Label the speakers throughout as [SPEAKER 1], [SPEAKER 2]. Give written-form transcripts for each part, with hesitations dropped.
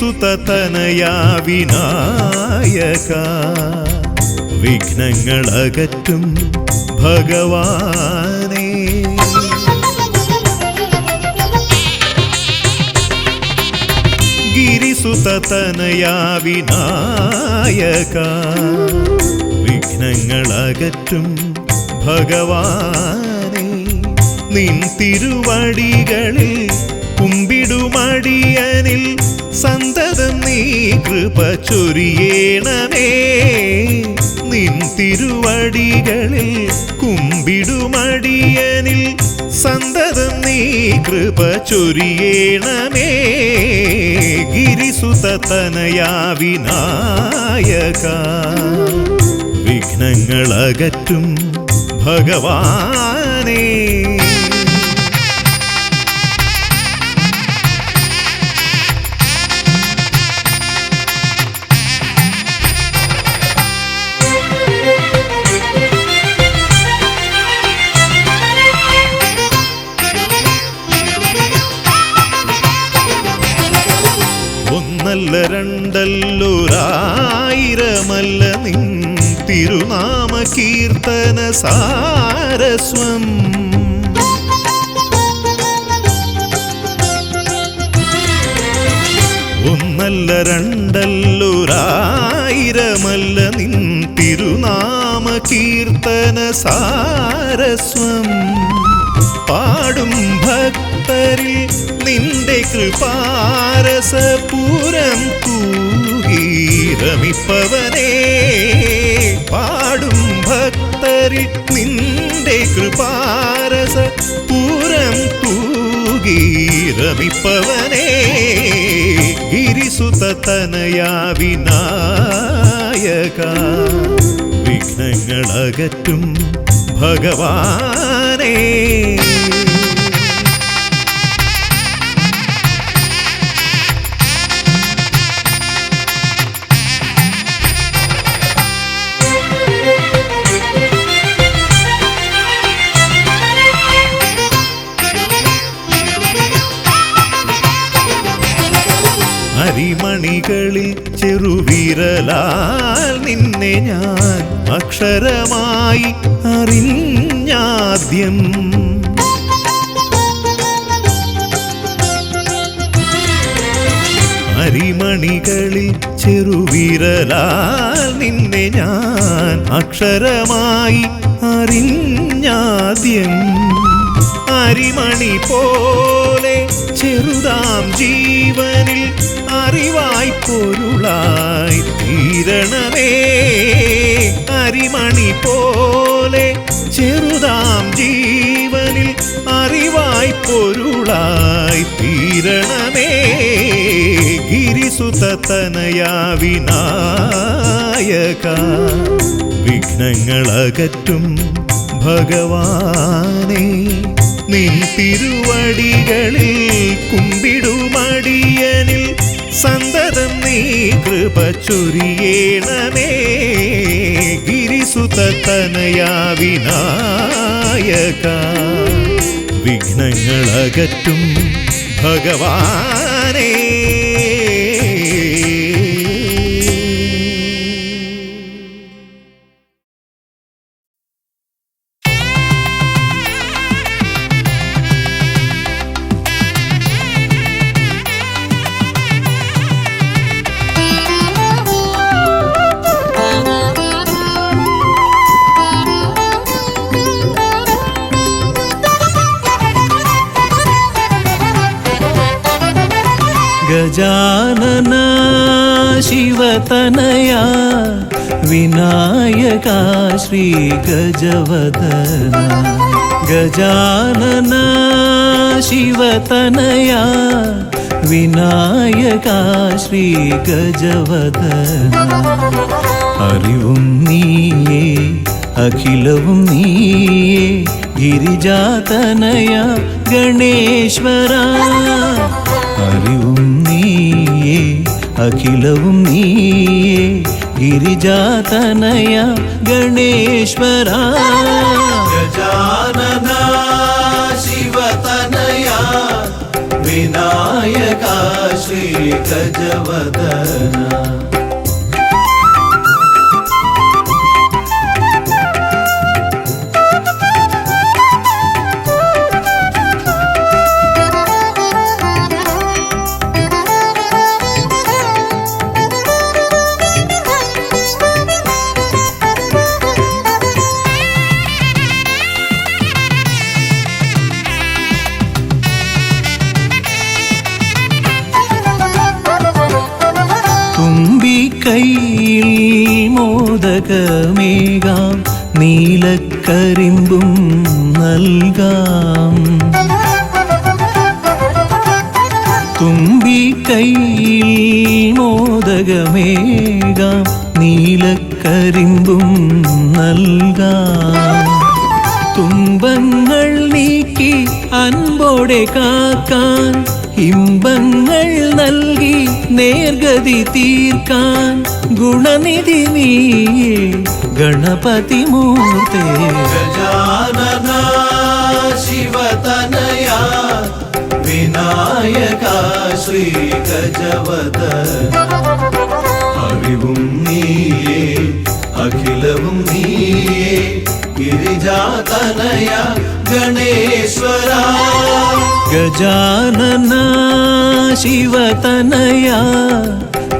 [SPEAKER 1] ഗിരിസുതനയാ വിനായക വിഘ്നങ്ങളകറ്റും ഭഗവാനേ. ഗിരിസുതനയാ വിനായക വിഘ്നങ്ങളകറ്റും ഭഗവാനേ. നിൻ തിരുവടികളിൽ കുമ്പിടുമടിയനിൽ സന്തതം നീ കൃപ ചൊരിയേണമേ. നിൻ തിരുവടികളിൽ കുമ്പിടുമടിയനിൽ സന്തതം നീ കൃപ ചൊരിയേണമേ. ഗിരിസുതനയാ വിനായക വിഘ്നങ്ങളകറ്റും ഭഗവാനേ. ഒന്നല്ല രണ്ടല്ലൊരായിരമല്ല നിൻ തിരുനാമ കീർത്തന സാരസ്വം. ഒന്നല്ല രണ്ടല്ലൊരായിരമല്ല നിൻ തിരുനാമ കീർത്തന സാരസ്വം. പാടും ഭക്തരിൽ നിന്റെ കൃപാരസപൂരം തൂകീരമിപ്പവനേ. പാടും ഭക്തരിൽ നിന്റെ കൃപാരസപൂരം തൂകീരമിപ്പവനേ. ഗിരിസുതനയാ വിനായക വിഘ്നങ്ങളകറ്റും ഭഗവാനേ. അരിമണികളിൽ ചെറുവിരലാൽ നിന്നെ ഞാൻ അക്ഷരമായി അറിഞ്ഞാദ്യം. അരിമണികളിൽ ചെറുവിരലാൽ നിന്നെ ഞാൻ അക്ഷരമായി അറിഞ്ഞാദ്യം. അരിമണി പോലെ ചെറുതാം ജീവനിൽ അറിവായി പൊരുളായി തീരണമേ. അരിമണി പോലെ ചെറുതാം ജീവനിൽ അറിവായി പൊരുളായി തീരണമേ. ഗിരിസുതനയാ വിനായക വിഘ്നങ്ങളകറ്റും ഭഗവാനേ. നിൻ തിരുവടികളിൽ കുമ്പിടുമടിയനിൽ സന്തതം നീ കൃപ ചൊരിയേണമേ. ഗിരിസുതനയാ വിനായക വിഘ്നങ്ങളകറ്റും ഭഗവാനേ.
[SPEAKER 2] गजानन शिवतनया विनायका श्री गजवदना. गजानन शिवतनया विनायका श्री गजवदना. അറിവും നീയേ അഖിലവും നീയേ ഗിരിജാതനയ ഗണേശ്വര. അറിവും നീയേ അഖിലവും നീയേ ഗിരിജാതനയ ഗണേശ്വര. ഗജാനന ശിവതനയ വിനായക ശ്രീ ഗജവദന. തുമ്പിക്കൈയിൽ മോദകമേകാം, നീലക്കരിമ്പും നൽകാം. തുമ്പിക്കൈയിൽ മോദകമേകാം, നീലക്കരിമ്പും നൽകാം. തുമ്പങ്ങൾ നീക്കി അൻപോടെ കാക്കാൻ, ഇമ്പങ്ങൾ നൽകി നേർഗതി തീർക്കാൻ, ഗുണനിധി നീയേ ഗണപതി മൂർത്തേ. ഗജാനന ശിവതനയ വിനായക ശ്രീ ഗജവദന. അറിവും നീയേ അഖിലവും നീയേ, ഗിരിജാതനയ ഗണേശ്വര. ഗജാനന ശിവതനയ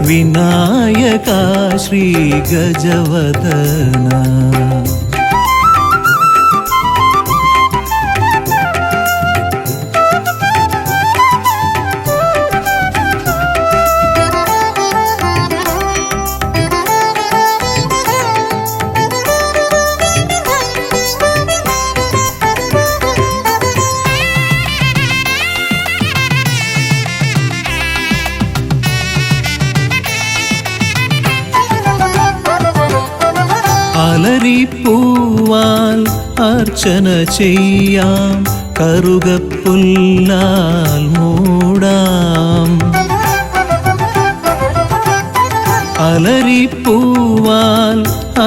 [SPEAKER 2] വിനായക ശ്രീ ഗജവദന. അലരിപ്പൂവാൽ അർച്ചന ചെയ്യാം, കറുകപ്പുല്ലാൽ മൂടാം. അലരിപ്പൂവാൽ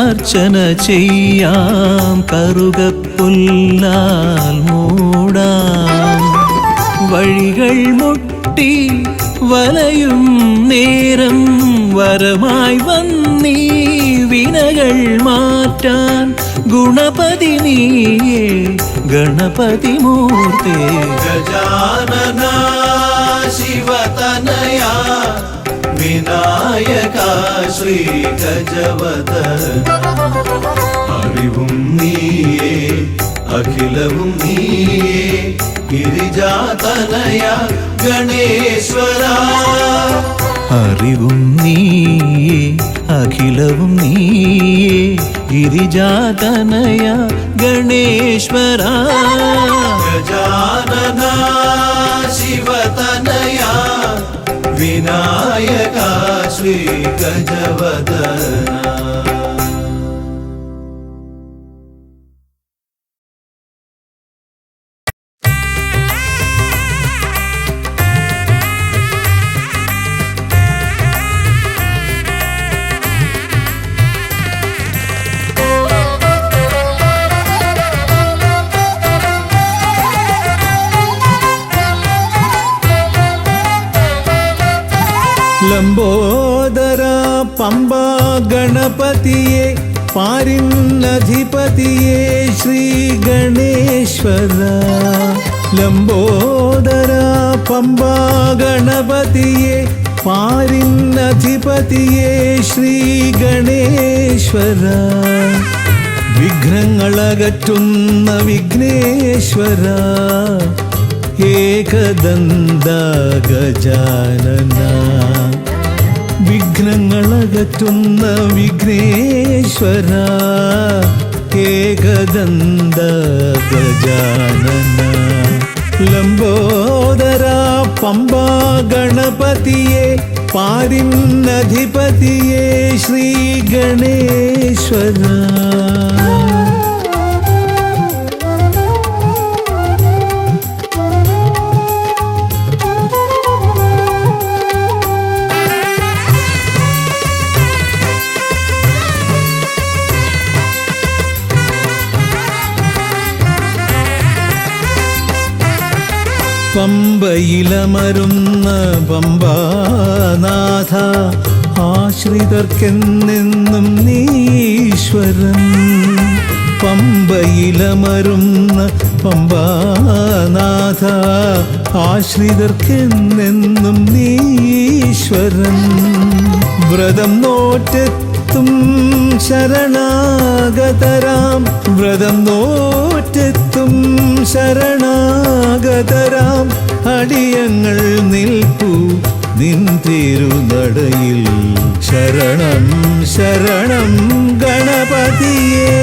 [SPEAKER 2] അർച്ചന ചെയ്യാം, കറുകപ്പുല്ലാൽ മൂടാം. വഴികൾ മുട്ടി വലയും നേരം വരമായി വന്നീ വിനകൾ മാറ്റാൻ, ഗുണപതി നീയേ ഗണപതി മൂർത്തേ. ഗജാനന ശിവതനയ വിനായക ശ്രീ ഗജവദന. അറിവും നീയേ അഖിലവും നീയേ, ഗിരിജാതനയ ഗണേശ്വര. അറിവും നീയേ അഖിലവും നീയേ, ഗിരിജാതനയ ഗണേശ്വര. ഗജാനന ശിവതനയ വിനായക ശ്രീ ഗജവദന.
[SPEAKER 3] ലംബോദര പമ്പ ഗണപതിയെ, പാരിന്നധിപതിയെ ശ്രീ ഗണേശ്വര. ലംബോദര പമ്പ ഗണപതിയെ, പാരിന്നധിപതിയെ ശ്രീ ഗണേശ്വര. വിഘ്നങ്ങളകറ്റുന്ന വിഘ്നേശ്വര, ഏകദന്ത ഗജാനന. വിഘ്നങ്ങളകറ്റുന്ന വിഘ്നേശ്വര, ഏകദന്ത ഗജാനന. ലംബോദര പമ്പ ഗണപതിയെ, പാരിന്നധിപതിയെ ശ്രീ ഗണേശ്വര. പമ്പയിലമരുന്ന പമ്പാനാഥ ആശ്രിതർക്കെന്നെന്നും നീശ്വരൻ. പമ്പയിലമരുന്ന പമ്പാനാഥ ആശ്രിതർക്കെന്നെന്നും നീശ്വരൻ. വ്രതം നോറ്റെത്തും ശരണാഗതരാം, വ്രതം നോറ്റെത്തും ശരണാഗതരാം അടിയങ്ങൾ നിൽപ്പു നിൻ തിരുനടയിൽ. ശരണം ശരണം ഗണപതിയേ.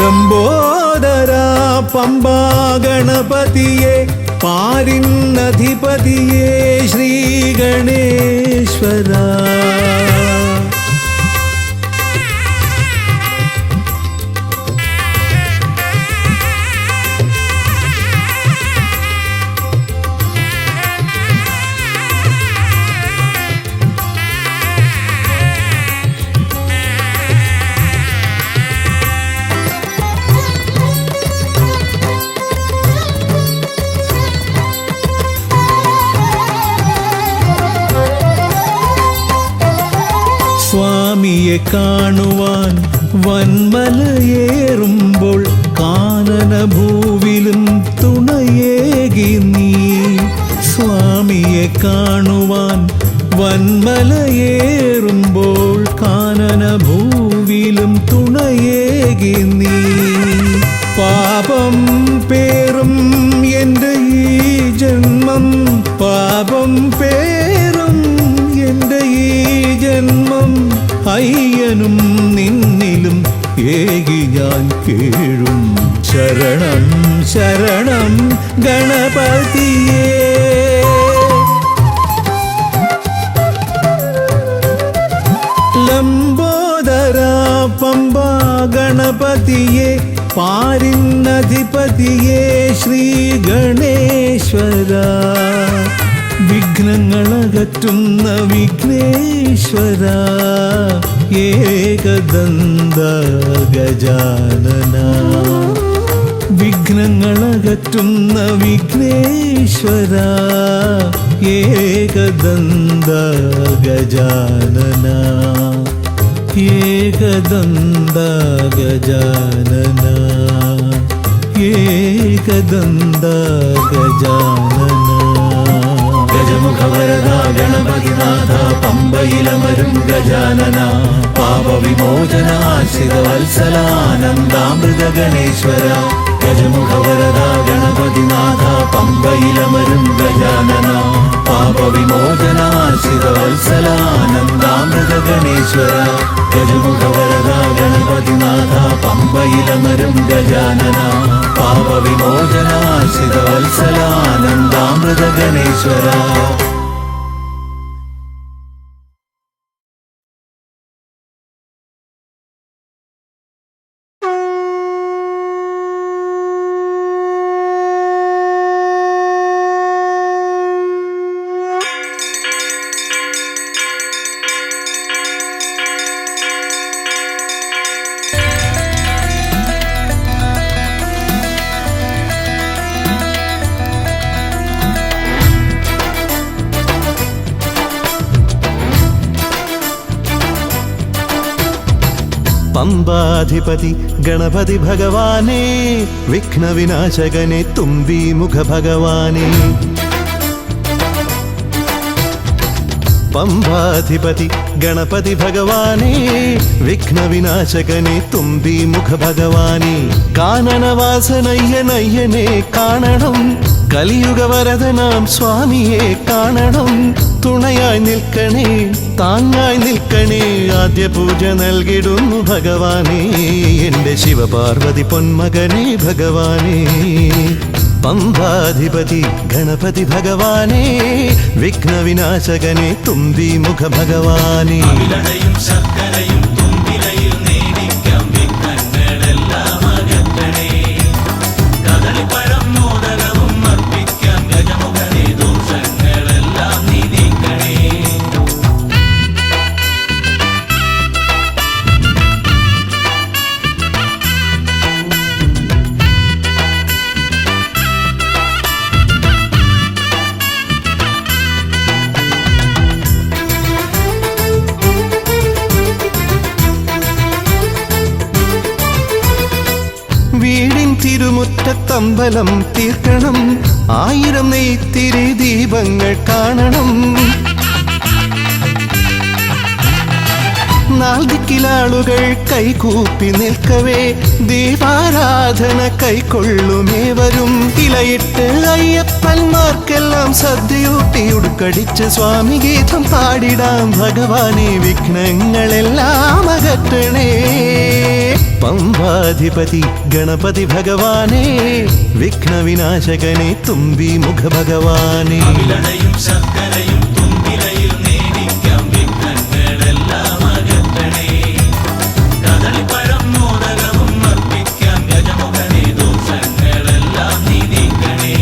[SPEAKER 3] ലംബോദര പമ്പാ ഗണപതിയേ, പാരിന്നധിപതിയേ ശ്രീ ഗണേശ്വര. സ്വാമിയെ കാണുവാൻ വന്മലയേറുമ്പോൾ കാനനഭൂവിലും തുണയേകി നീ. സ്വാമിയെ കാണുവാൻ വന്മലയേറുമ്പോൾ കാനനഭൂവിലും തുണയേകി നീ. പാപം പേറും എൻ്റെ ഈ ജന്മം, പാപം പേറും എൻ്റെ ഈ ജന്മം അയ്യനും നിന്നിലും ഏകി ഞാൻ കേഴും. ശരണം ശരണം ഗണപതിയേ. ലംബോദര പമ്പാ ഗണപതിയേ, പാരിന്നധിപതിയേ ശ്രീ ഗണേശ്വര. വിഘ്നങ്ങളകറ്റുന്ന വിഘ്നേശ്വര, ഏകദന്ത ഗജാനന. വിഘ്നങ്ങളകറ്റുന്ന വിഘ്നേശ്വര, ഏകദന്ത ഗജാനന. ഏകദന്ത ഗജാനന, ഏകദന്ത ഗജാനന. ഗജമുഖവരദ ഗണപതിനാഥ പമ്പയിലമരും ഗജാനന. പാപവിമോചന ആശ്രിതവത്സലാനന്ദാമൃത ഗണേശ്വര. ഗജമുഖവരദ ഗണപതിനാഥ പമ്പയിലമരും ഗജാനന. പാപവിമോചന ആശ്രിതവത്സലാനന്ദാമൃത ഗണേശ്വര. ഗജമുഖവരദ ഗണപതിനാഥ പമ്പയിലമരും ഗജാനന. പാപവിമോചന ആശ്രിതവത്സലാനന്ദാമൃത ഗണേശ്വര.
[SPEAKER 1] പമ്പാധിപതി ഗണപതി ഭഗവാനേ, വിഘ്നവിനാശകനെ തുമ്പീമുഖ ഭഗവാനേ. പമ്പാധിപതി ഗണപതി ഭഗവാനേ, വിഘ്നവിനാശകനെ തുമ്പീമുഖ ഭഗവാനേ. കാനനവാസനയ്യനയ്യനെ കാണണം, കലിയുഗവരദനാം സ്വാമിയെ കാണണം. തുണയായി നിൽക്കണേ, താങ്ങായി നിൽക്കണേ, ആദ്യ പൂജ നൽകിടുന്നു ഭഗവാനേ. എൻ്റെ ശിവപാർവതി പൊന്മകനേ ഭഗവാനേ. പമ്പാധിപതി ഗണപതി ഭഗവാനേ, വിഘ്നവിനാശകനെ തുമ്പീമുഖ ഭഗവാനേ. ശർക്കരയും തുമ്പിലയിൽ നേടിക്കാം വിഘ്നങ്ങളെല്ലാം അകറ്റണേ. കദളിപ്പഴം മോദകവും അർപ്പിക്കാം ഗജമുഖനെ, ദോഷങ്ങളെല്ലാം നീക്കണേ.
[SPEAKER 2] മുറ്റത്തമ്പലം തീർക്കണം, 1000 നെയ്ത്തിരി ദീപങ്ങൾ കാണണം. 4 ദിക്കിലാളുകൾ കൈകൂപ്പി നിൽക്കവേ ദീപാരാധന കൈക്കൊള്ളുമേവരും. ഇലയിട്ട് അയ്യപ്പന്മാർക്കെല്ലാം സദ്യയൂട്ടി ഉടുക്കടിച്ച് സ്വാമി ഗീതം പാടിടാം. ഭഗവാനെ വിഘ്നങ്ങളെല്ലാം അകറ്റണേ. പമ്പാധിപതി ഗണപതി ഭഗവാനെ, വിഘ്നവിനാശകനെ തുമ്പി മുഖ ഭഗവാനെ.
[SPEAKER 1] അവിലടയും ശർക്കരയും തുമ്പിലയിൽ നേടിക്കാം വിഘ്നങ്ങളെല്ലാം അകറ്റണേ. കദളിപ്പഴം മോദകവും അർപ്പിക്കാം ഗജമുഖനെ, ദോഷങ്ങളെല്ലാം നീ നീക്കണേ.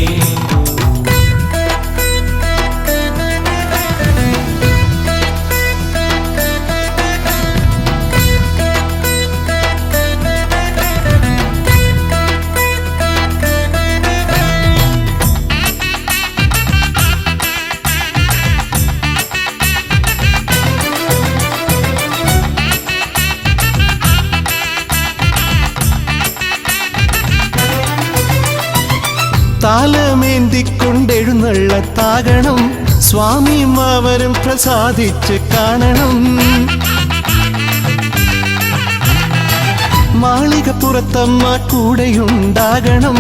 [SPEAKER 2] താലമേന്തിക്കൊണ്ടെഴുന്നള്ളത്താകണം, സ്വാമിയും അവരും പ്രസാദിച്ച് കാണണം. മാളികപ്പുറത്തമ്മ കൂടെയുണ്ടാകണം,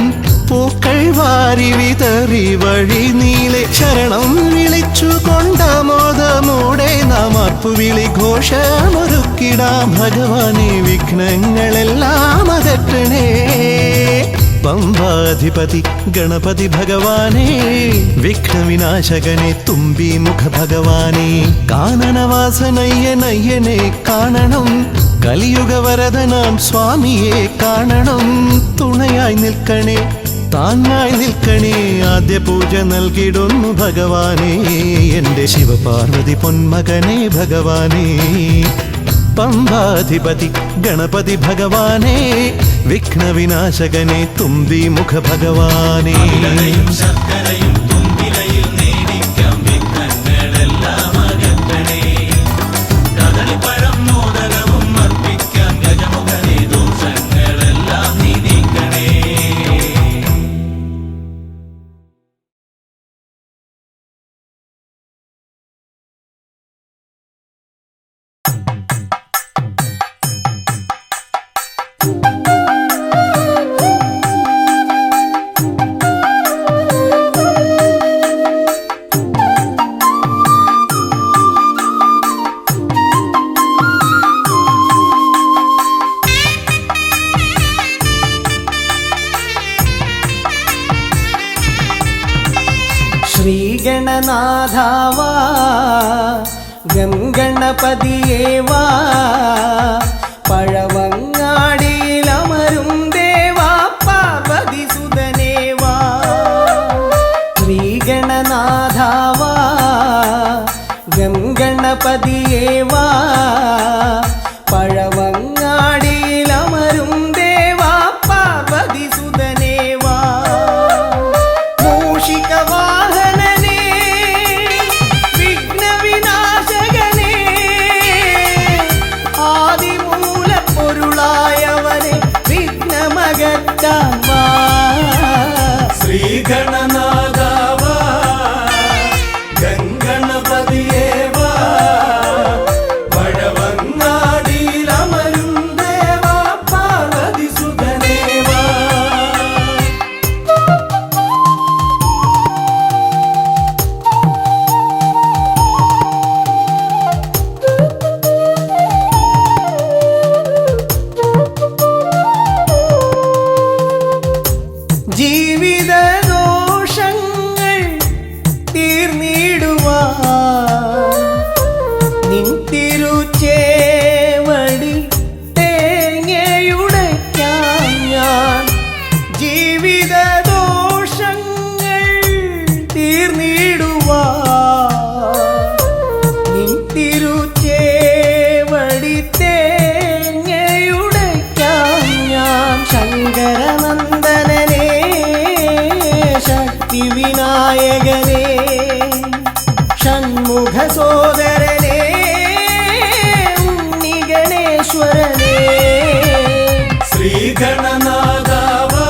[SPEAKER 2] പൂക്കൾ വാരി വിതറി വഴി നീളെ ശരണം വിളിച്ചു കൊണ്ടാമോദമോടെ നാം അർപ്പുവിളി ഘോഷമൊരുക്കിടാം. ഭഗവാനെ വിഘ്നങ്ങളെല്ലാം അകറ്റണേ. പമ്പാധിപതി ഗണപതി ഭഗവാനെ, വിഘ്നവിനാശകനെ തുമ്പി മുഖ ഭഗവാനെ. കാനനവാസനയ്യനയ്യനെ കാണണം, കലിയുഗവരദനാം സ്വാമിയെ കാണണം. തുണയായി നിൽക്കണേ, താങ്ങായി നിൽക്കണേ, ആദ്യ പൂജ നൽകിടുന്നു ഭഗവാനെ. എൻ്റെ ശിവപാർവതി പൊന്മകനെ ഭഗവാനെ. പമ്പാധിപതി ഗണപതി ഭഗവാനെ, വിഘ്നവിനാശകനെ തുമ്പി മുഖ ഭഗവാനെ.
[SPEAKER 1] അവിലടയും ശർക്കരയും തുമ്പിലയിൽ നേടിക്കാം വിഘ്നങ്ങളെല്ലാം അകറ്റണേ. കദളിപ്പഴം മോദകവും അർപ്പിക്കാം ഗജമുഖനെ, ദോഷങ്ങളെല്ലാം നീ നീക്കണേ.
[SPEAKER 4] ശ്രീഗണനാഥാവാ ഗംഗണപതിയേവാ, പഴവങ്ങാടിയിലമരും ദേവാ പാർവതി സുതനേവാ. ശ്രീഗണനാഥാവാ ഗംഗണപതിയേവാ, പഴവങ്ങാടിയിലമരും ദേവാ പാർവതി സുതനേവാ. മൂഷികവാഹനനേ വിഘ്നവിനാശകനേ, ആദിമൂലപ്പൊരുളായവനെ വിഘ്നമകറ്റാൻ വാ.
[SPEAKER 3] ശ്രീഗണനാഥാവാ ഗംഗണപതിയേവാ, പഴവങ്ങാടിയിലമരും ദേവാ പാർവതി സുതനേവാ.
[SPEAKER 4] ജീവിതദോഷങ്ങൾ തീർന്നിടുവാൻ നിൻ തിരുച്ചേവടി തേങ്ങയുടയ്ക്കാൻ ഞാൻ. ജീവിതദോഷങ്ങൾ തീർന്നിടുവാൻ നിൻ തിരുച്ചേവടി തേങ്ങയുടയ്ക്കാൻ ഞാൻ. ശങ്കരനന്ദനനേ ശക്തിവിനായകനേ, ഷൺമുഖ സോദരനേ ഉണ്ണിഗണേശ്വരനേ.
[SPEAKER 3] ശ്രീഗണനാഥാവാ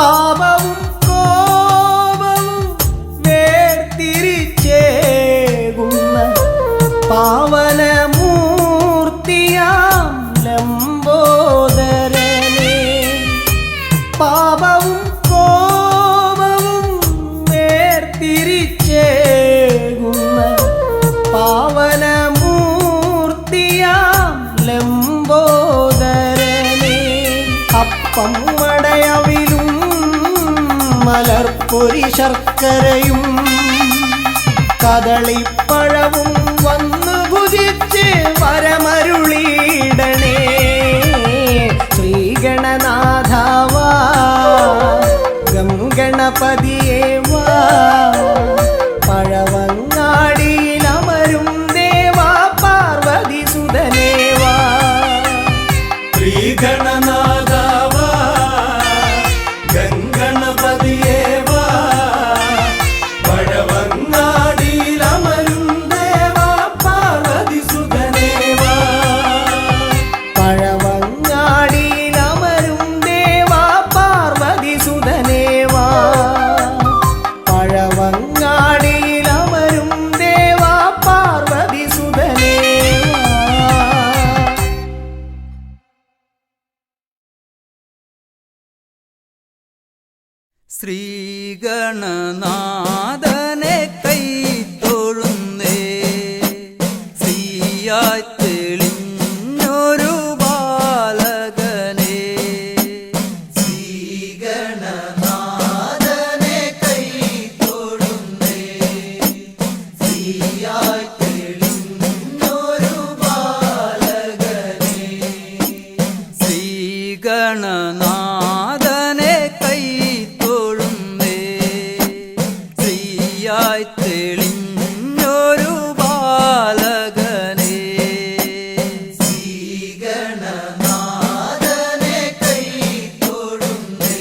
[SPEAKER 4] പാപവും കോപവും വേർതിരിച്ചേകുന്ന പാവനമൂർത്തിയാം ലംബോദരനെ. പാപവും കോപവും വേർതിരിച്ചേകുന്ന പാവനമൂർത്തിയാം ലംബോദരനെ. അപ്പം മടയവിലും മലർപ്പൊരി ശർക്കരയും കദളിപ്പഴവും വന്നു ഭുജിച്ച് വരമരുളിയിടണേ. ശ്രീഗണനാഥാവാ ഗംഗണപതിയേ വാ. പഴവങ്ങാടിയിലമരും ദേവാ പാർവതി സുതനേ വാ.
[SPEAKER 3] ശ്രീഗണനാഥാവാ ഗംഗണപതിയേ വാ. പഴവങ്ങാടിയിലമരും ദേവാ പാർവതി സുതനേ വാ.
[SPEAKER 4] പഴവങ്ങാടിയിലമരും ദേവാ പാർവതി സുതനേ വാ. പഴവങ്ങാടിയിലമരും ദേവാ പാർവതി സുതനേ വാ.
[SPEAKER 5] ശ്രീഗണനാഥനെ കൈ തൊഴുന്നേ. ശ്രീയായി തെളിഞ്ഞൊരു ബാലകനെ. ശ്രീഗണനാഥനെ കൈ തൊഴുന്നേ. ശ്രീയായി തെളിഞ്ഞൊരു ബാലകനെ. ശ്രീഗണനാഥനെ കൈ തൊഴുന്നേ. ശ്രീയായി തെളിഞ്ഞൊരു ബാലകനെ. ശ്രീഗണനാഥനെ കൈ തൊഴുന്നേ.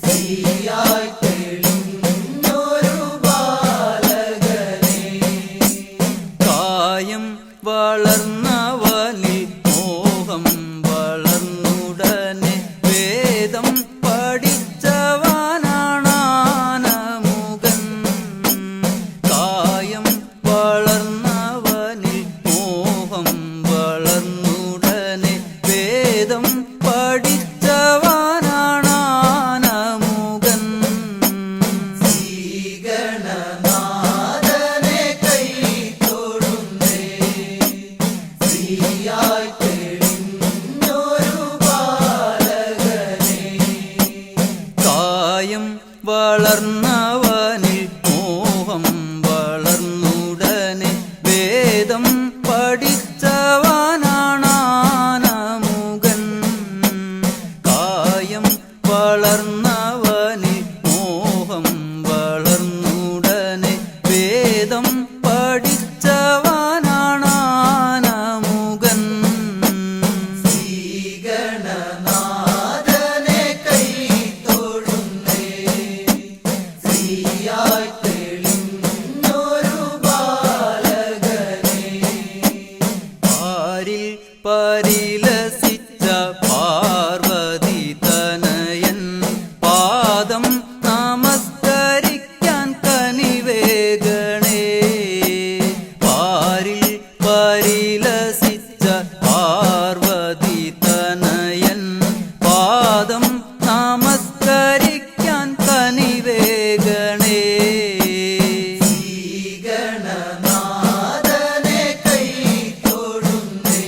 [SPEAKER 5] ശ്രീയായി തെളിഞ്ഞൊരു ബാലകനെ. കായം വളർന്നവനിൽ മോഹം വളർന്നുടനെ വേദം പഠിച്ചവനാണാനമുകൻ. കായം വളർന്നവനിൽ മോഹം വളർന്നുടനെ വേദം പഠിച്ചവനാണാനമുകൻ. ശ്രീഗണനാഥനെ കൈ തൊഴുന്നേ. ശ്രീയായി തെളിഞ്ഞൊരു ബാലകനെ. കായം വളർന്നവനിൽ മോഹം വളർന്നുടനെ വേദം പഠിച്ചവനാണാനമുകൻ. കായം വളർന്നവനിൽ മോഹം വളർന്നുടനെ വേദം പഠിച്ചവനാണാനമുകൻ. ശ്രീഗണനാഥനെ കൈ തൊഴുന്നേ. ശ്രീയായി തെളിഞ്ഞൊരു ബാലകനെ. പാരിൽ പരിലസിച്ച പാർവതി തനയൻ പാദം നമസ്കരിക്കാൻ കനിവേഗണേ. പാരിൽ പരിലസിച്ച പാർവതി തനയൻ പാദം നമസ്കരിക്കാൻ കനിവേഗണേ. ശ്രീഗണനാഥനെ കൈ തൊഴുന്നേ.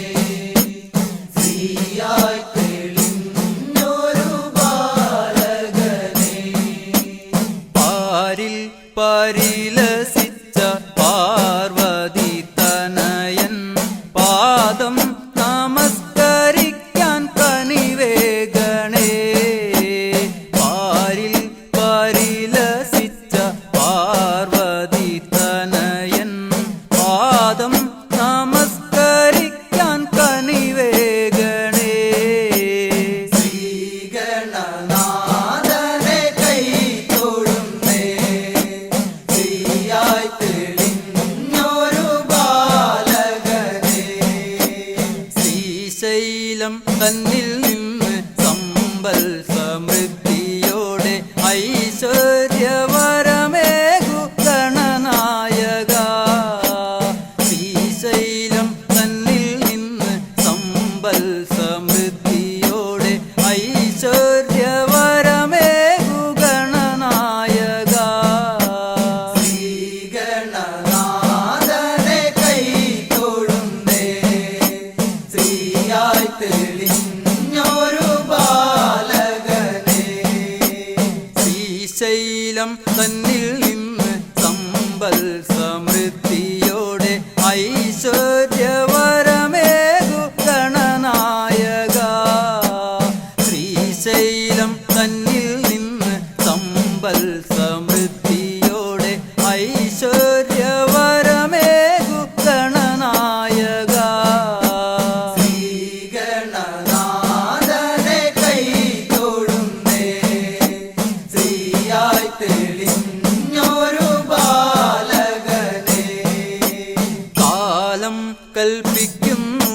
[SPEAKER 5] ശ്രീയായി തെളിഞ്ഞൊരു ബാലകനെ. പാരിൽ പരിലസിച്ച പാർവതി തനയൻ പാദം നമസ്കരിക്കാൻ കനിവേഗണേ. പാരിൽ പരിലസിച്ച പാർവതി തനയൻ പാദം നമസ്കരിക്കാൻ കനിവേഗണേ. ശ്രീഗണനാഥനെ കൈ തൊഴുന്നേ. ശ്രീയായി തെളിഞ്ഞൊരു ബാലകനെ. ശ്രീശൈലം തന്നിൽ നിന്ന് സമ്പൽ സമൃദ്ധി സമൃദ്ധിയോടെ ഐശ്വര്യവരമേകു ഗണനായക
[SPEAKER 3] ശ്രീഗണനാഥനെ കൈ തൊഴുന്നേ ശ്രീയായി തെളിഞ്ഞൊരു ബാലകനെ
[SPEAKER 5] ശ്രീശൈലം തന്നിൽ നിന്ന് സമ്പൽ സമൃദ്ധിയോടെ ഐശ്വര്യവരമേകു ഗണനായക ശ്രീശൈലം തന്നിൽ നിന്ന് സമ്പൽ സമൃദ്ധിയോടെ ഐശ്വര്യവരമേകു ഗണനായക
[SPEAKER 3] ശ്രീഗണനാഥനെ കൈ തൊഴുന്നേ ശ്രീയായി തെളിഞ്ഞൊരു ബാലകനെ
[SPEAKER 5] കാലം കൽപ്പിക്കുന്നു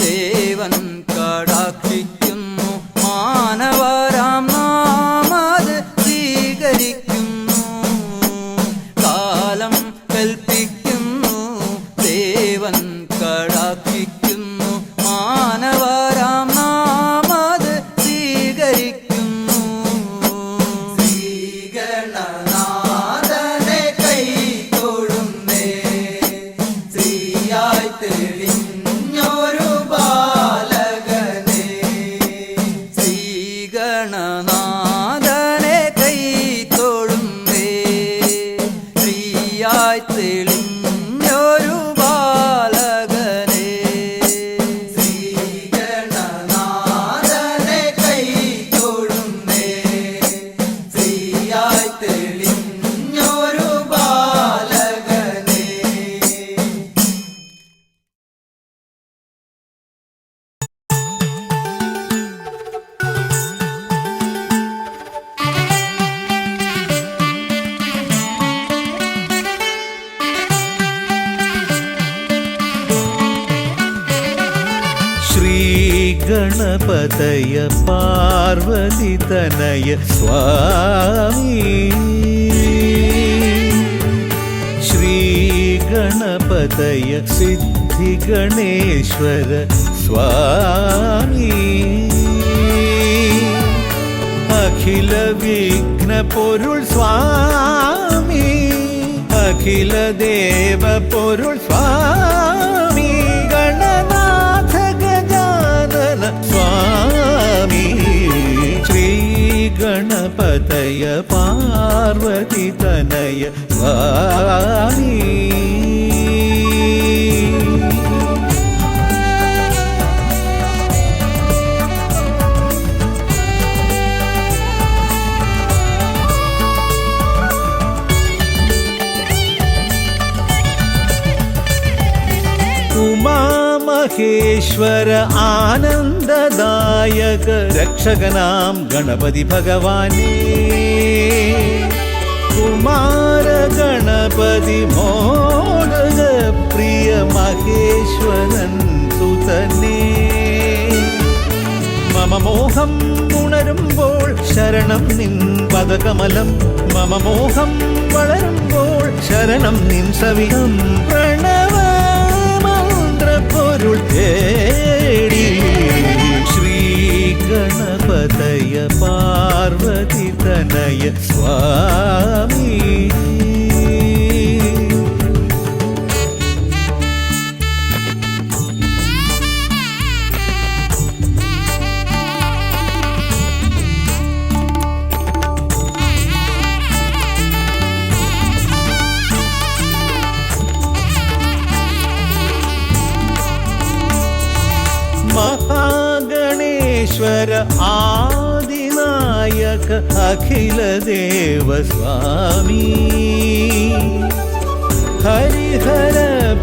[SPEAKER 5] ദേവൻ കടാക്ഷിക്കുന്നു മാനവരാം നാമത് സ്വീകരിക്കുന്നു കാലം കൽപ്പിക്കുന്നു ദേവൻ കടാക്ഷിക്കുന്നു മാനവരാം നാമത് സ്വീകരിക്കുന്നു
[SPEAKER 3] ശ്രീഗണനാഥനെ കൈ തൊഴുന്നേ ശ്രീയായി തെളിഞ്ഞൊരു ബാലകനെ
[SPEAKER 5] ശ്രീഗണനാഥനെ കൈ തൊഴുന്നേ ശ്രീയായി തെളിഞ്ഞൊരു ബാലകനെ
[SPEAKER 3] ശ്രീഗണനാഥനെ കൈ തൊഴുന്നേ ശ്രീയായി തെളിഞ്ഞൊരു ബാലകനെ
[SPEAKER 2] ശ്രീഗണപതയ പാർവതിതനയ സ്വാമി ശ്രീഗണപതയ സിദ്ധിഗണേശ്വര സ്വാമി അഖില വിഘ്ന പൊരുൾ സ്വാമി അഖില ദേവ പൊരുൾ സ്വാമി ഗണനാഥ ഗജാനന സ്വാമി ശ്രീ ഗണപതയ പാർവതിതനയ സ്വാമി ഉമാമഹേശ്വര ആനന്ദദായക രക്ഷകനാം ഗണപതി ഭഗവാനേ കുമാര ഗണപതി മോദക പ്രിയ മഹേശ്വരൻ സുതനേ മമ മോഹം ഉണരുമ്പോൾ ശരണം നിൻ പദകമലം മമ മോഹം വളരുമ്പോൾ ശരണം നിൻ സവിധം പ്രണവ മന്ത്രപ്പൊരുൾ തേടി ശ്രീ ഗണപതയ പാർവതിതനയ സ്വാമി महागणेश्वर आदिनायक अखिल देव स्वामी हरिहर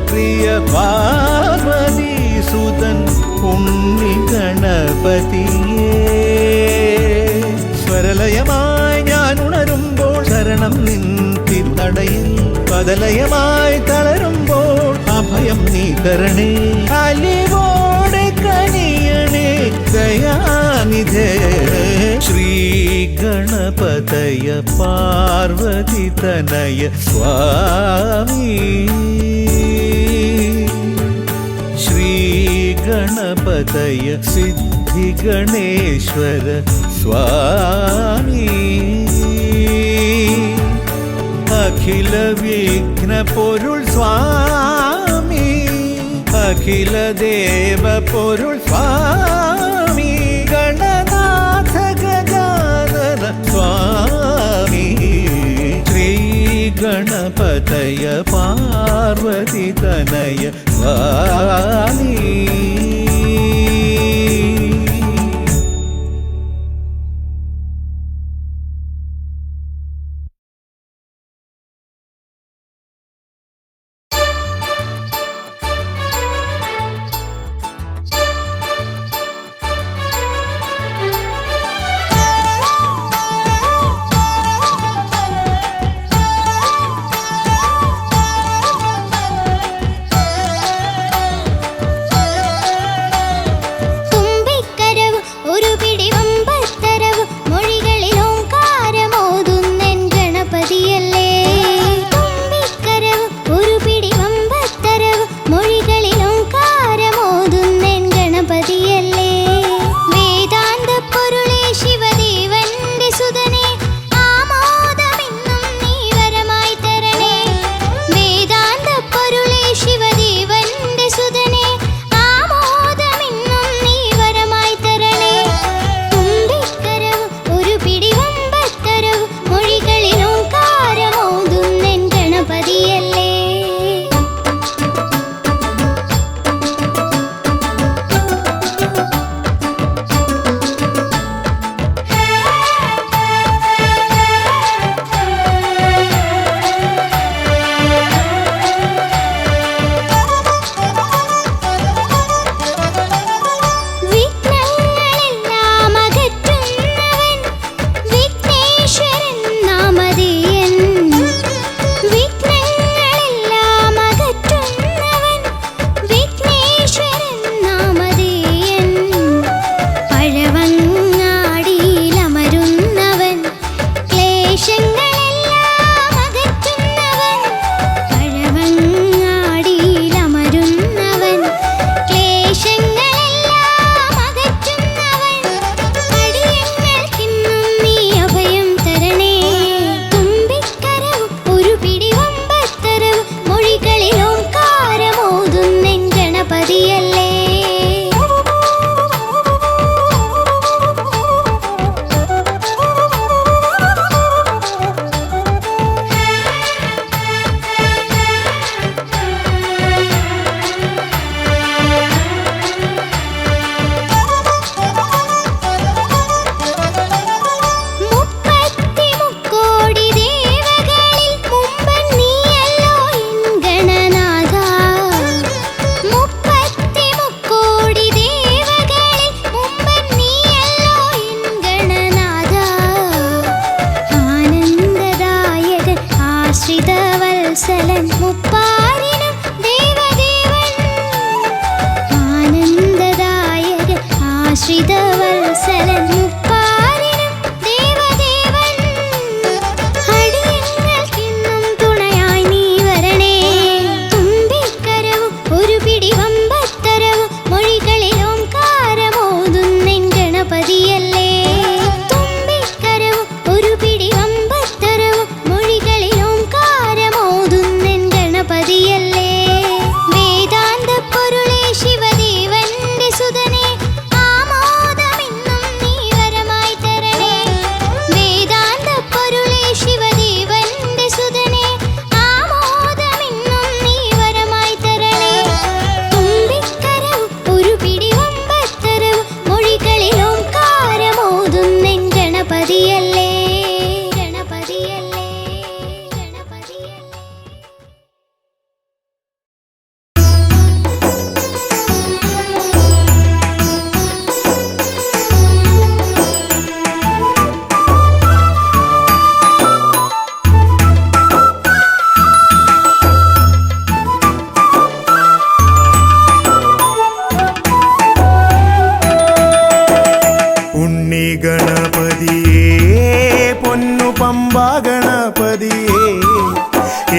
[SPEAKER 2] प्रिय पार्वती सुतन उन्नी गणपतिये സ്വരലയമായി ഞാൻ ഉണരുമ്പോൾ ശരണം നിൻ തിരുനടയിൽ പദലയമായി തളരുമ്പോൾ അഭയം നീ തരണേ അലിവോടെ കനിയണേ ദയാനിധേ ശ്രീ ഗണപതയ പാർവതിതനയ സ്വാമി ശ്രീ ഗണപതയ സിദ്ധിഗണേശ്വര സ്വാമി അഖില വിഘ്ന പൊരുൾ സ്വാമി അഖില ദേവ പൊരുൾ സ്വാമി ഗണനാഥ ഗജാനന സ്വാമി ശ്രീ ഗണപതയ പാർവതി തനയ സ്വാമി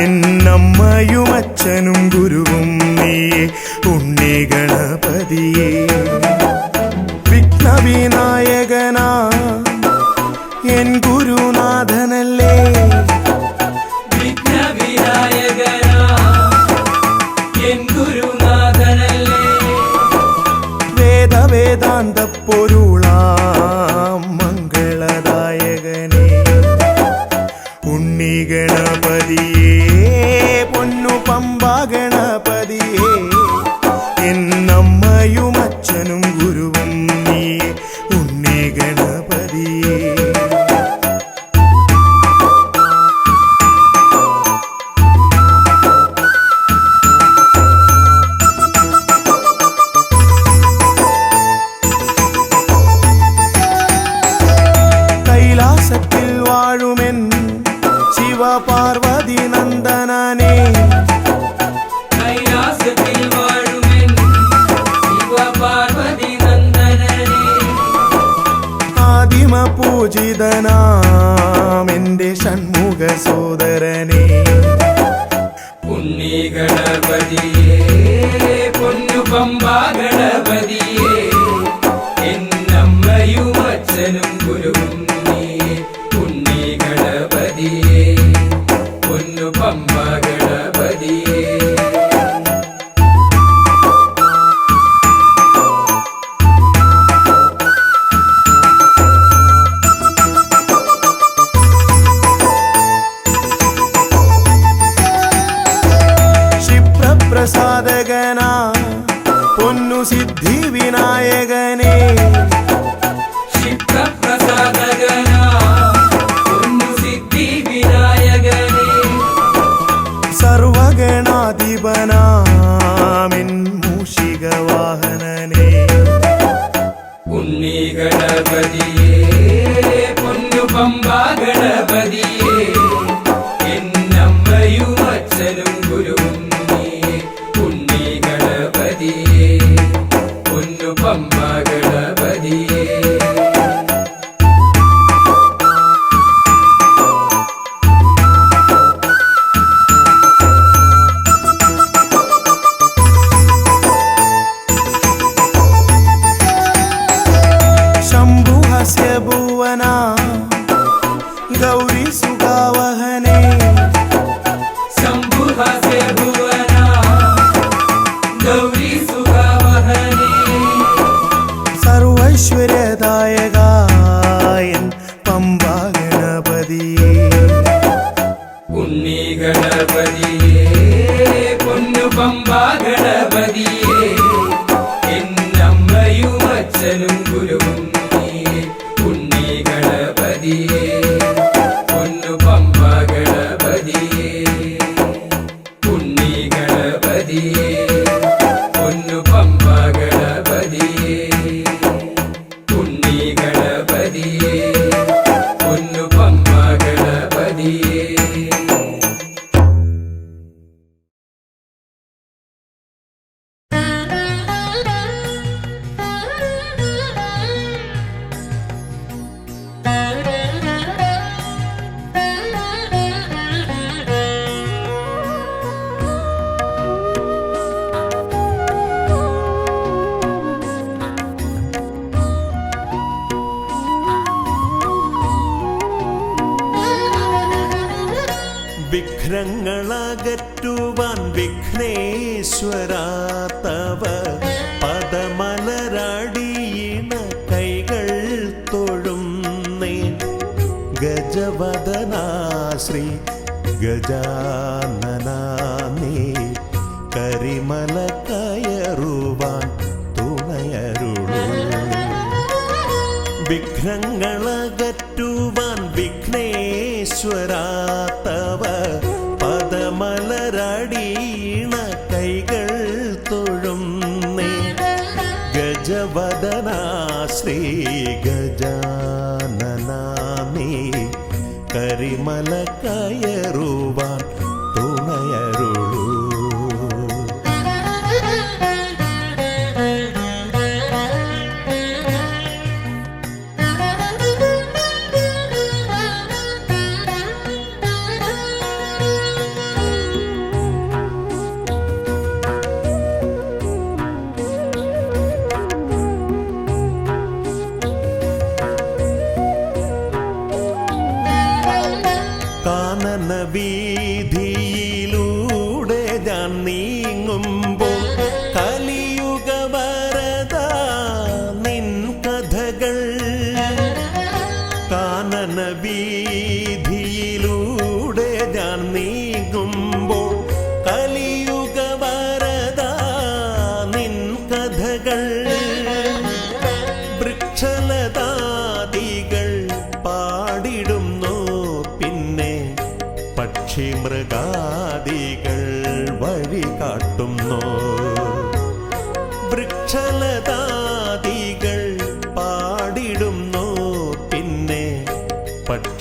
[SPEAKER 6] എന്നമ്മയും അച്ഛനും ഗുരുവും നീയേ ഉണ്ണി ഗണപതി. ഗണപതിയേ വിഘ്നവിനായകനാ എൻ ഗുരുനാഥനല്ലേ
[SPEAKER 1] വിഘ്നവിനായകനാ എൻ ഗുരുനാഥനല്ലേ
[SPEAKER 6] വേദാന്ത പൊരുളാം മംഗളദായകനേ ഉണ്ണി ഗണപതിയേ പൊന്നു പമ്പ ഗണപതിയേ എന്നമ്മയും അച്ഛനും ഗുരുവും നീയേ ഉണ്ണി ഗണപതിയേ കൈലാസത്തിൽ വാഴുമെൻ ശിവപാർവതി നന്ദനനേ
[SPEAKER 1] കൈലാസത്തിൽ വാഴുമെൻ ശിവപാർവതി നന്ദനനേ
[SPEAKER 6] ആദിമ പൂജിതനാം എന്റെ ഷൺമുഖ സോദരനേ
[SPEAKER 1] ഉണ്ണി ഗണപതിയേ പൊന്നു പമ്പ ഗണപതിയേ എന്നമ്മയും അച്ഛനും ഗുരുവും നീയേ ഉണ്ണി ഗണപതിയേ പൊന്നു പമ്പ ഗണപതിയേ
[SPEAKER 6] ക്ഷിപ്രപ്രസാദകനാ പൊന്നു സിദ്ധി വിനായകനേ
[SPEAKER 1] ക്ഷിപ്രപ്രസാദകനാ പൊന്നു സിദ്ധി വിനായകനേ
[SPEAKER 6] സർവഗണാധിപനാമിൻ മൂഷിക വാഹനനേ
[SPEAKER 1] ഉണ്ണി ഗണപതിയേ പൊന്നു പമ്പ ഗണപതിയേ എന്നമ്മയും അച്ഛനും ഗുരുവും നീയേ ഉണ്ണി ഗണപതിയേ പൊന്നു പമ്പ ഗണപതിയേ
[SPEAKER 6] ശംഭുഹസ്യ ഭുവന ഗൗരി സുഗാവഹനേ
[SPEAKER 1] ശംഭുഹസ്യ ഭുവന ഗൗരി സുഖവഹനേ
[SPEAKER 6] സർവൈശ്വര്യദായകായൻ പമ്പ ഗണപതിയേ
[SPEAKER 1] ഉണ്ണി ഗണപതിയേ പൊന്നു പമ്പ ഗണപതിയേ എന്നമ്മയും അച്ഛനും ഗുരുവും നീയേ ഉണ്ണി ഗണപതിയേ പൊന്നു പമ്പ ഗണപതിയേ ഉണ്ണി ഗണപതിയേ പൊന്നു പമ്പ ഗണപതിയേ ഉണ്ണി ഗണപതിയേ പൊന്നു പമ്പ ഗണപതിയേ
[SPEAKER 2] വിഘ്നങ്ങളകറ്റുവാൻ വിഘ്നേശ്വരാ തവ പദമലരടിയിണ കൈകൾ തൊഴുന്നേ ഗജവദനാ ശ്രീ ഗജാനനാ നീ കരിമല കയറുവാൻ തുണയരുളൂ വിഘ്നങ്ങളകറ്റുവാൻ വിഘ്നേശ്വരാ തവ പദമലരടിയിണ കൈകൾ തൊഴുന്നേ ഗജവദനാ ശ്രീ ഗജാനനാ നീ കരിമല കയറുവാൻ തുണയരുളൂ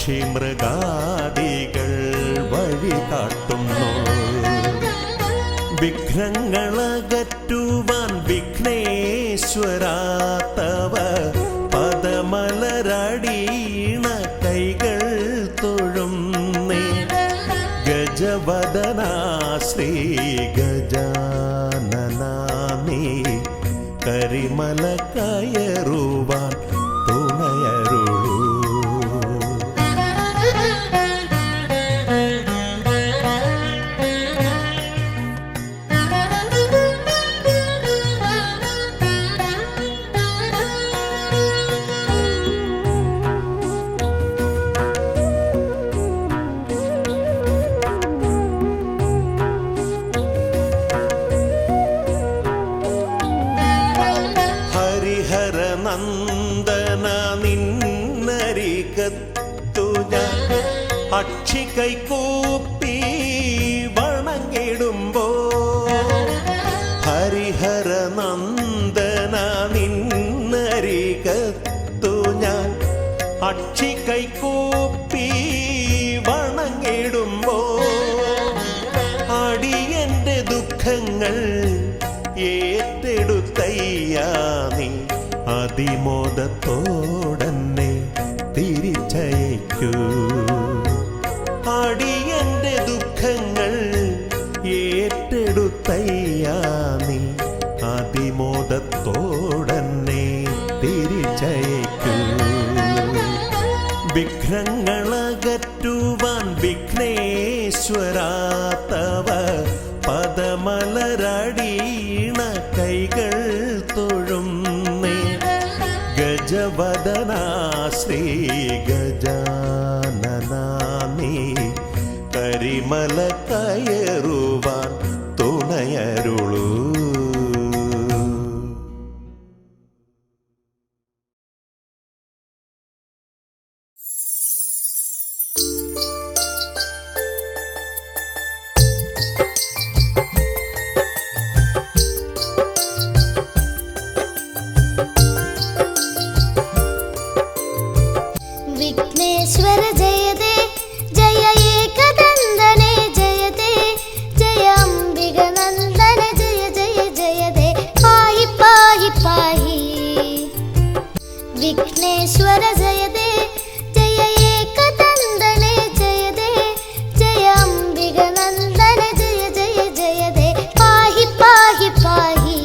[SPEAKER 2] പക്ഷി മൃഗാദികൾ വഴി കാട്ടുന്നു. വിഘ്നങ്ങളകറ്റുവാൻ വിഘ്നേശ്വരാ തവ പദമലരടീണ കൈകൾ തൊഴുന്നേ. ഗജവദനാ ശ്രീ ഗജാനനാമേ കരിമല കയറുവാൻ തുണയരുളൂ. നന്ദന നിന്നരികത്തു ഞാൻ അക്ഷി കൈകൂപ്പി വണങ്ങിടുമ്പോ. ഹരിഹര നന്ദന നിന്നരികത്തു ഞാൻ അക്ഷി കൈകൂപ്പി വണങ്ങിടുമ്പോ. അടിയന്റെ ദുഃഖങ്ങൾ ഏറ്റെടുത്തയ്യാ നീ അതിമോദത്തോടന്നെ തിരിച്ചയക്കൂ. അടിയന്റെ ദുഃഖങ്ങൾ ഏറ്റെടുത്തയ്യാ നീ അതിമോദത്തോടന്നെ തിരിച്ചയക്കൂ. വിഘ്നങ്ങളകറ്റുവാൻ വിഘ്നേശ്വരാ തവ പദമലരടീണ കൈകൾ തൊഴുന്നേ. ഗജവദനാ ശ്രീ ഗജാനനാമേ കരിമല കയറുവാൻ തുണയരുളൂ.
[SPEAKER 7] विघ्नेश्वर जयते जय एकदन्दने जयते जय अम्बिगनन्दन जय जय जयते पाहि पाहि पाहि. विघ्नेश्वर जयते जय एकदन्दने जयते जय अम्बिगनन्दन जय जय जयते पाहि पाहि पाहि.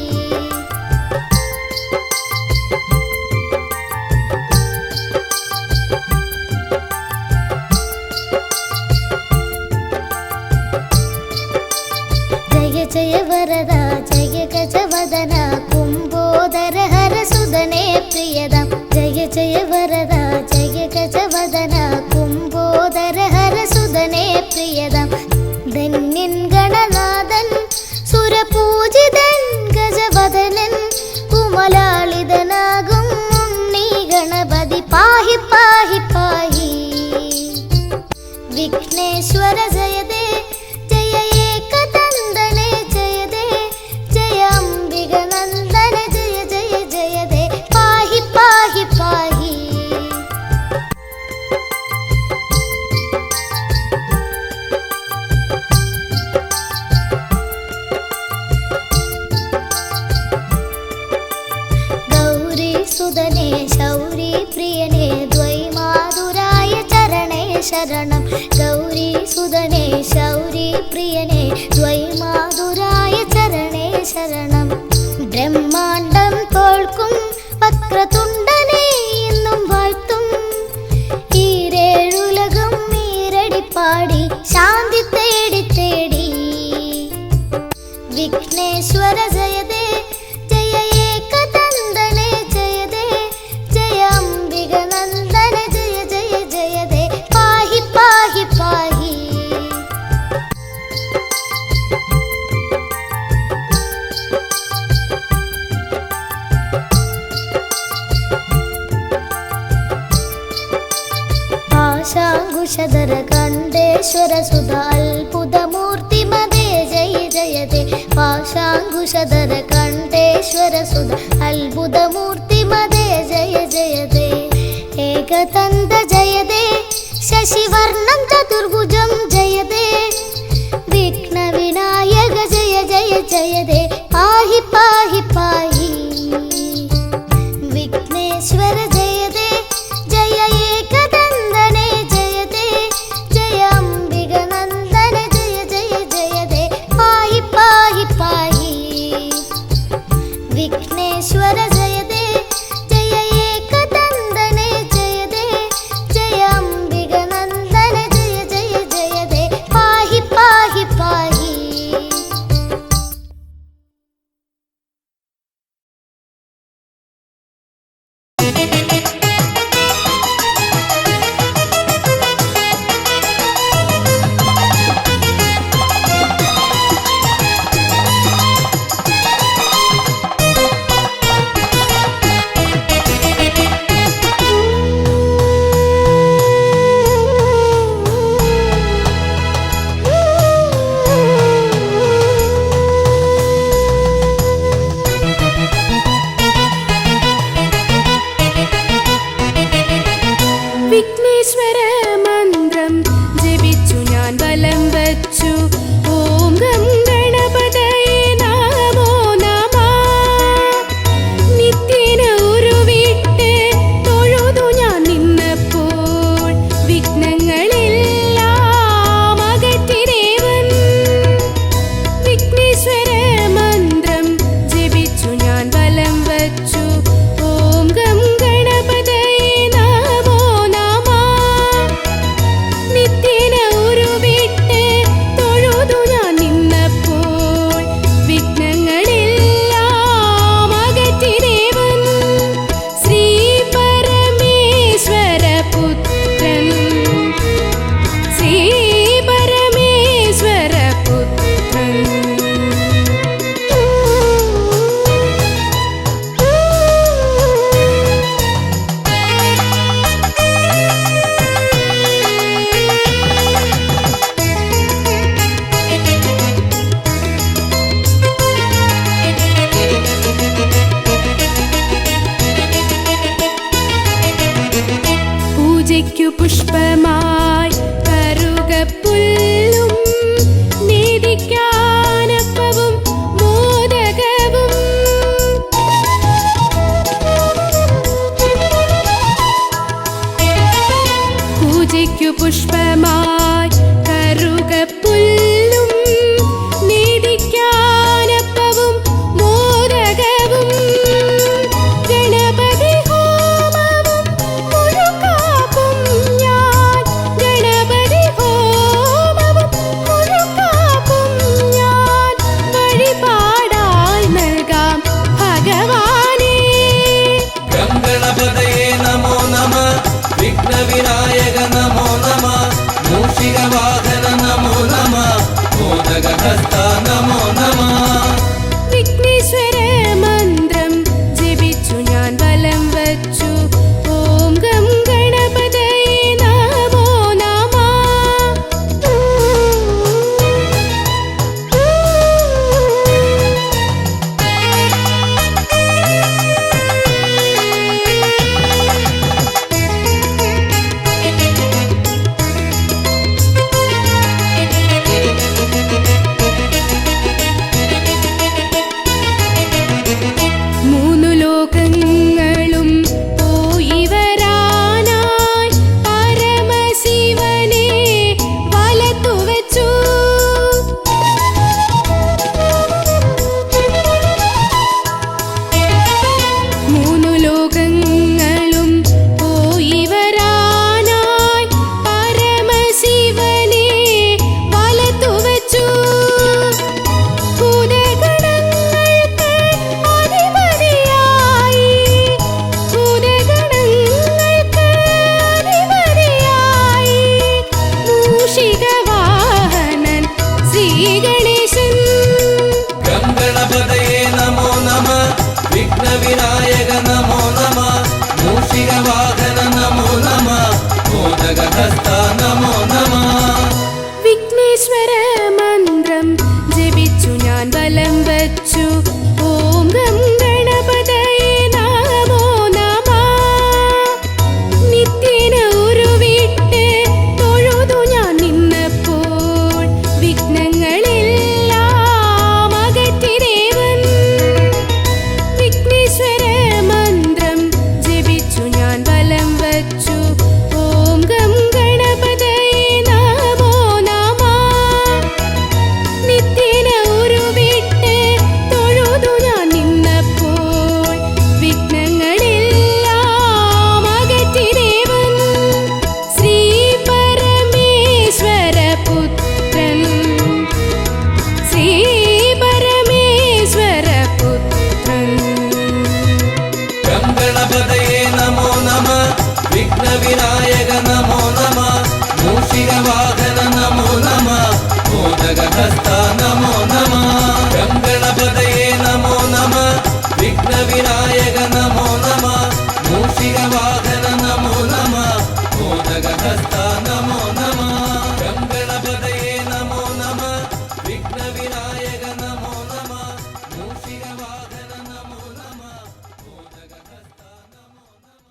[SPEAKER 7] जय वरदा जय गजवदना कुम्भोदर हर सुदने प्रियदा. जय जय वरदा जय गजवदना कुम्भोदर हर सुदने प्रियदा. धन्यन गणनाथन सुरपूजिതൻ ഗജവദനൻ കുമലാളിതനാകും ഉണ്ണി ഗണപതി പാഹി പാഹി പാഹി. വിഘ്നേശ്വര ജയതേ ജയ ഏകദന്തനെ ജയതേ ജയ അംബികനന്ദന ജയ ജയ ജയതേ പാഹി പാഹി പാഹി. സുദനേ ശൗരി പ്രിയനേ ദ്വൈമാതുരായ ചരണേ ശരണം. ഗൗരി സുദനേ ശൗരി പ്രിയനേ ദ്വൈമാതുരായ ചരണേ ശരണം. ബ്രഹ്മാണ്ടം തോൽക്കും വക്രതുണ്ടനേ എന്നും വാഴ്ത്തും ഈരേഴുലകം ഈരടിപ്പാടി ശാന്തി തേടി തേടി. വിഘ്നേശ്വര ജയതേ ജയ ഏകദന്തനേ ജയതേ ജയ അംബികനന്ദന ജയ ജയ ജയതേ പാഹി പാഹി പാഹി. പാശാങ്കുശധര കണ്ഠേശ്വര സുത അത്ഭുതമൂർത്തി മതേ ജയ ജയതേ. പാശാങ്കുശധര കണ്ഠേശ്വര സുത അത്ഭുതമൂർത്തി മതേ ജയ ജയതേ. ഏകദന്ത ജയതേ शशिवर्णं चतुर्भुजं जयते विघ्नविनायक जय जय जयते पाहि पाहि पाहि विघ्नेश्वर जयते जय एकदन्दने जयते जय अम्बिकानन्दन जय जय जयते पाहि पाहि पाहि विघ्नेश्वर जयते जय एकदन्दने जयते जय अम्बिकानन्दन जय जय जयते पाहि पाहि पाहि
[SPEAKER 8] വിഘ്നേശ്വര മന്ത്രം ജപിച്ചു ഞാൻ വലം വച്ചു ഓം ഗം ഗണപതയേ നമോ നമഃ നിത്യേന ഉരുവിട്ട് തൊഴുതു ഞാൻ നിന്നപ്പോൾ വിഘ്നങ്ങളെല്ലാം അകറ്റി ദേവൻ വിഘ്നേശ്വര മന്ത്രം ജപിച്ചു ഞാൻ വലം വച്ചു ഓം ഗം ഗണപതയേ നമോ നമഃ നിത്യേന ഉരുവിട്ട് തൊഴുതു ഞാൻ നിന്നപ്പോൾ വിഘ്നങ്ങളെല്ലാം അകറ്റി ദേവൻ ശ്രീ പരമേശ്വര പുത്രൻ ശ്രീ പരമേശ്വര പുത്രൻ പൂജയ്ക്കു പുഷ്പമായി കറുകപ്പുല്ലും നീതിക്കാനപ്പവും മോദകവും പൂജയ്ക്കു പുഷ്പമായി കറുകപ്പുല്ലും നീതിക്കാനപ്പവും മോദകവും ഗണപതി ഹോമവും മുഴുക്കാപ്പും ഞാൻ ഗണപതി ഹോമവും മുഴുക്കാപ്പും ഞാൻ വഴിപാടായി നൽകാം ഭഗവാനേ
[SPEAKER 1] ഗം ഗണപതയേ നമോ നമഃ വിഘ്നവിനായക നമോ നമഃ മൂഷികവാഹന നമോ നമഃ മോദകഹസ്ത നമോ നമഃ
[SPEAKER 8] വിഘ്നേശ്വര മന്ത്രം ജപിച്ചു ഞാൻ വലം വച്ചു ഓം ഗം ഗണപതയേ നമോ നമഃ
[SPEAKER 1] വിഘ്നവിനായക നമോ നമ മൂഷികവാഹന നമോ നമ മോദകഹസ്ത നമോ നമ ഗംഗണപതയേ നമോ നമ വിഘ്നവിനായക നമോ നമ മൂഷികവാഹന നമോ നമ മോദകഹസ്ത നമോ നമ ഗംഗണപതയേ നമോ നമ വിഘ്നവിനായക നമോ നമ മൂഷികവാഹന നമോ നമ മോദകഹസ്ത നമോ നമ.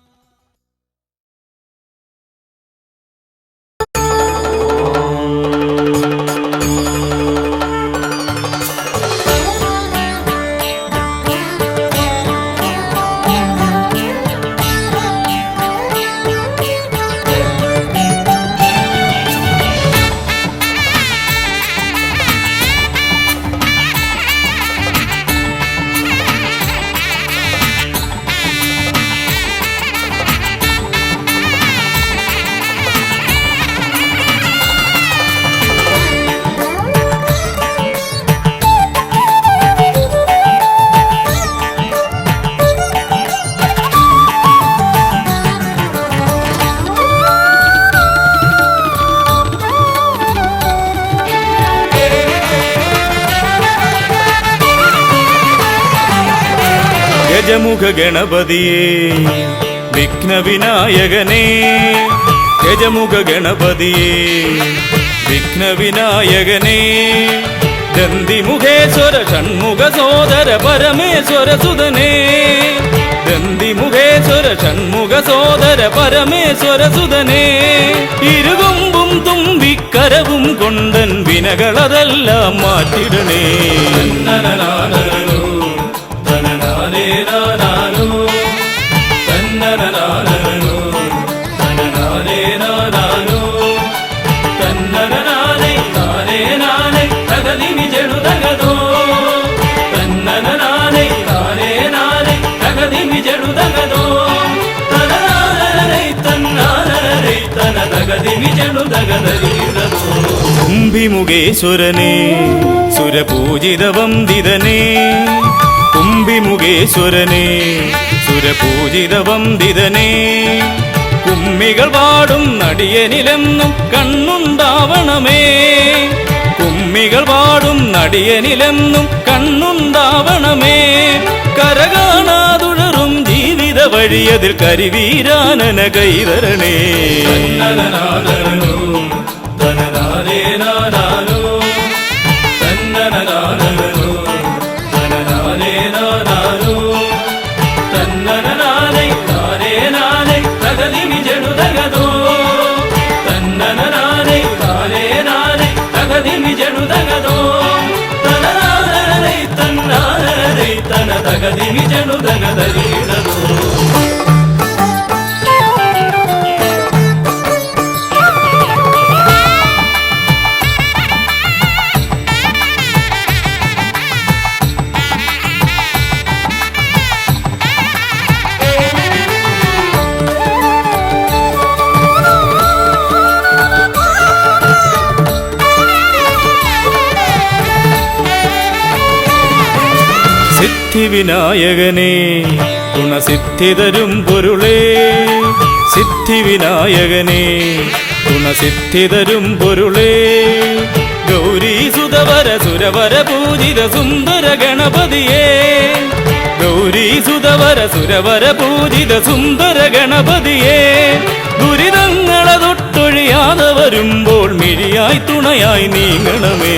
[SPEAKER 9] ഗജമുഖ ഗണപതിയേ വിഘ്നവിനായകനേ ഗജമുഖ ഗണപതിയേ വിഘ്നവിനായകനേ ദന്തിമുഖേശ്വര ഷൺമുഖ സോദര പരമേശ്വര സുതനേ ദന്തിമുഖേശ്വര ഷൺമുഖ സോദര പരമേശ്വര സുതനേ ഇരുകൊമ്പും തുമ്പിക്കരവും കൊണ്ടൻ വിനകളതെല്ലാം മാറ്റിടണേ. കുംഭിമുഖേശ്വരനേ സുരപൂജിതവന്ദിതനേ കുംഭിമുഖേശ്വരനേ സുരപൂജിതവന്ദിതനേ കുമ്മികൾ പാടും നടിയനിലെന്നും കണ്ണുണ്ടാവണമേ കുമ്മികൾ പാടും നടിയനിലെന്നും കണ്ണുണ്ടാവണമേ കരകാണാതുഴറും ജീവിത വഴിയതിൽ കരിവീരാനന കൈതരണേ. സിദ്ധിവിനായകനേ ഗുണസിദ്ധിതരും പൊരുളേ സിദ്ധിവിനായകനേ ഗുണസിദ്ധിതരും പൊരുളേ ഗൗരീസുതവര സുരവര പൂജിത സുന്ദര ഗണപതിയേ ഗൗരീസുതവര സുരവര പൂജിത സുന്ദര ഗണപതിയേ ദുരിതങ്ങളെ തൊട്ടൊഴിയാതെ വരുമ്പോൾ മിഴിയായി തുണയായി നീങ്ങണമേ.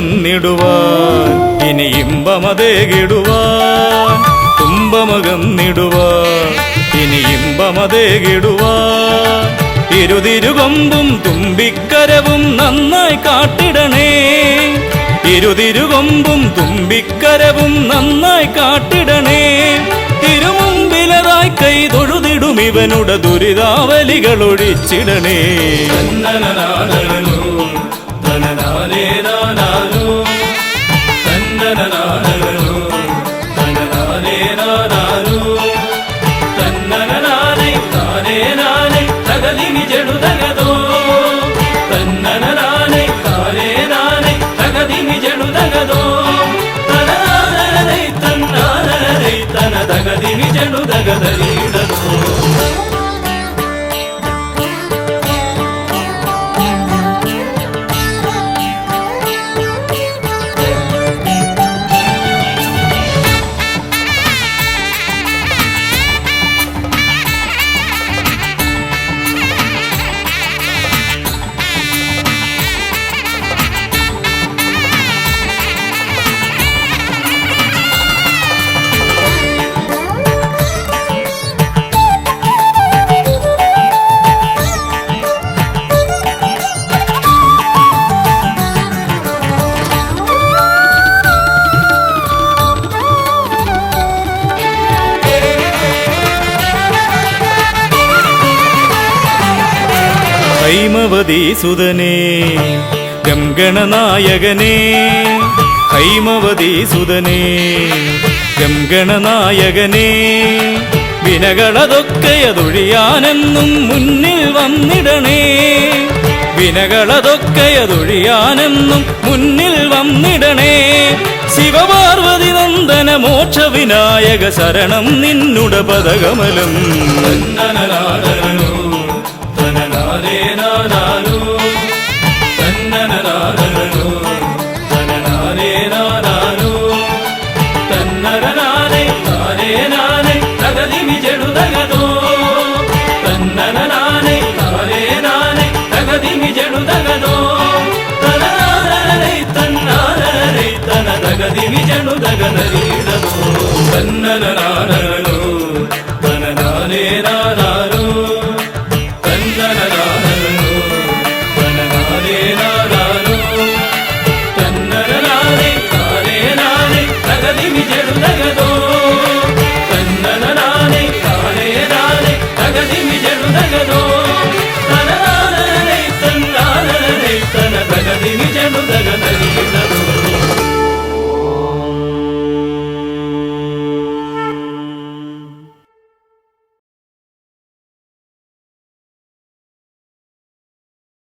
[SPEAKER 9] തുമ്പമകന്നിടുവാൻ ഇനി ഇമ്പമതേകിടുവാൻ തുമ്പമകന്നിടുവാൻ ഇനി ഇമ്പമതേകിടുവാൻ ഇരുതിരുകൊമ്പും തുമ്പിക്കരവും നന്നായി കാട്ടിടണേ ഇരുതിരുകൊമ്പും തുമ്പിക്കരവും നന്നായി കാട്ടിടണേ തിരുമുമ്പിലതാ മുന്നിലായി കൈ തൊഴുതിടും ഇവനുടെ ദുരിതാവലികൾ ഒഴിച്ചിടണേ. തന്നനനാനനോ, തനനാനേനാനാനോ, തന്നനനാനനോ, തനനാനേനാനാനോ, തന്നനനാനേ താനേനാനേ തകതിമി ജടുതകതോ, തന്നനനാനേ താനേനാനേ തകതിമി ജടുതകതോ, തനനാനനേ തന്നാനനേ തന തകതിമി ജടുതകതരീടതോ. ഹൈമവതീസുതനേ ഗംഗണനായകനേ, ഹൈമവതീസുതനേ ഗംഗണനായകനേ, വിനകളതൊക്കെയതൊഴിയാനെന്നും മുന്നിൽ വന്നിടണേ, വിനകളതൊക്കെയതൊഴിയാനെന്നും മുന്നിൽ വന്നിടണേ. ശിവപാർവതി നന്ദന മോക്ഷ വിനായക ശരണം നിന്നുട പദകമലം. തന്നനനാനനോ